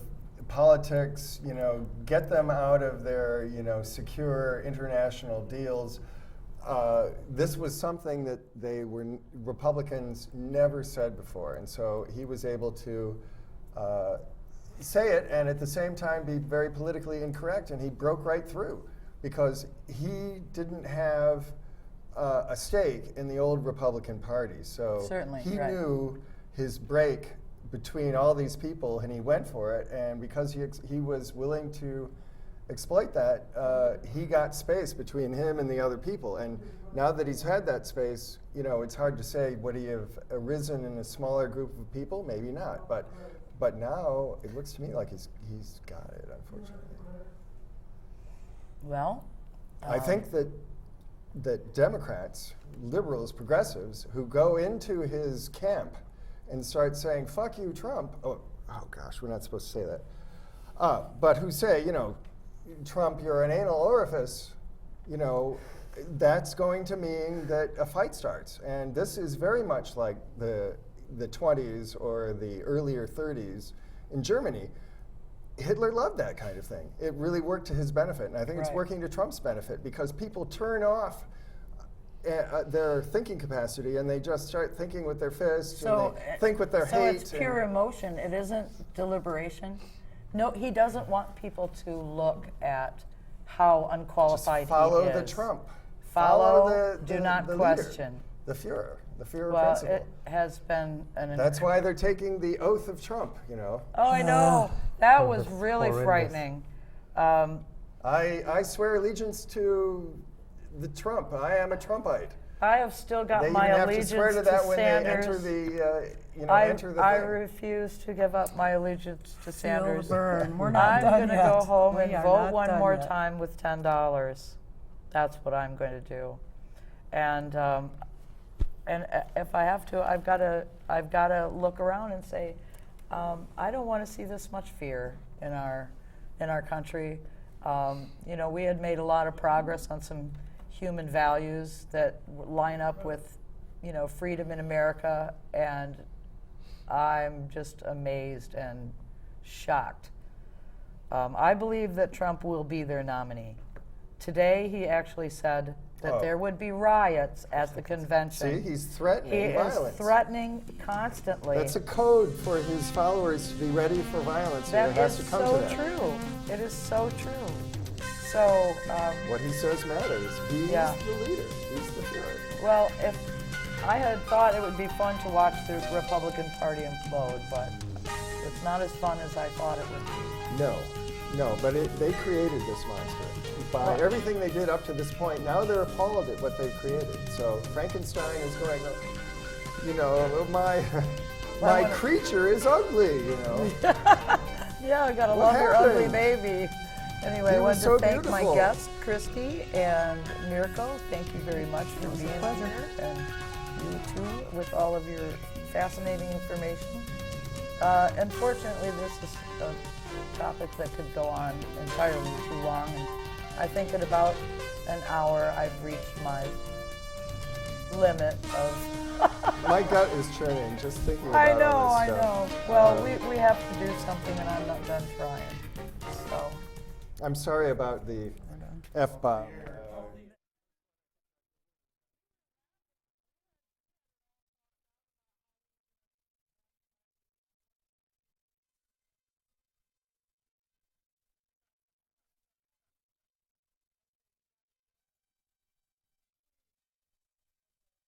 politics, you know, get them out of their, you know, secure international deals. This was something that Republicans never said before, and so he was able to say it and at the same time be very politically incorrect, and he broke right through because he didn't have a stake in the old Republican Party. So Certainly, he right. knew his break between all these people, and he went for it. And because he was willing to exploit that, he got space between him and the other people. And now that he's had that space, you know, it's hard to say, would he have arisen in a smaller group of people? Maybe not. But now it looks to me like he's got it, unfortunately. Well, I think that Democrats, liberals, progressives, who go into his camp and start saying, fuck you, Trump. Oh gosh, we're not supposed to say that. But who say, you know, Trump, you're an anal orifice, you know, that's going to mean that a fight starts. And this is very much like the 20s or the earlier 30s in Germany. Hitler loved that kind of thing. It really worked to his benefit. And I think it's Right. working to Trump's benefit because people turn off their thinking capacity and they just start thinking with their fists and they think with their hate. So it's pure emotion. It isn't deliberation. No, he doesn't want people to look at how unqualified Just follow he is. the Trump. Follow, the do not leader, question. the Führer Well, principle. it has been an. That's why they're taking the oath of Trump, you know. Oh, I know. That Oh, was that's really horrendous. frightening. I swear allegiance to the Trump. I am a Trumpite. I have still got They my even have to allegiance swear to that when Sanders. they enter the, enter the I thing. refuse to give up my allegiance to Sanders. burn. We're not I'm done going to yet. go home We and are vote not one done more yet. time with $10. That's what I'm going to do. And if I have to, I've got to look around and say, I don't want to see this much fear in our country. You know, we had made a lot of progress on some human values that line up with, you know, freedom in America, and I'm just amazed and shocked. I believe that Trump will be their nominee. Today, he actually said that Oh. there would be riots at the convention. See, he's threatening He violence. is threatening constantly. That's a code for his followers to be ready for violence. That and it has is to come so to that. true. It is so true. So, What he says matters. He's Yeah. the leader. He's the Führer. well, if I had thought it would be fun to watch the Republican Party implode, but it's not as fun as I thought it would be. No, but they created this monster. By Well- everything they did up to this point, now they're appalled at what they've created. So Frankenstein is going, you know, my Well, creature is ugly, you know. Yeah, I gotta What love your ugly happened? baby. Anyway, I He wanted was to so thank my beautiful. guests, Christy and Mirko. Thank you very much for was a being pleasure. here, and you too, with all of your fascinating information. Unfortunately, this is a topic that could go on entirely too long, and I think at about an hour I've reached my limit of. My gut is churning just thinking about I all know, this I stuff. know. Well, we have to do something, and I'm not done trying. So. I'm sorry about the F-bomb.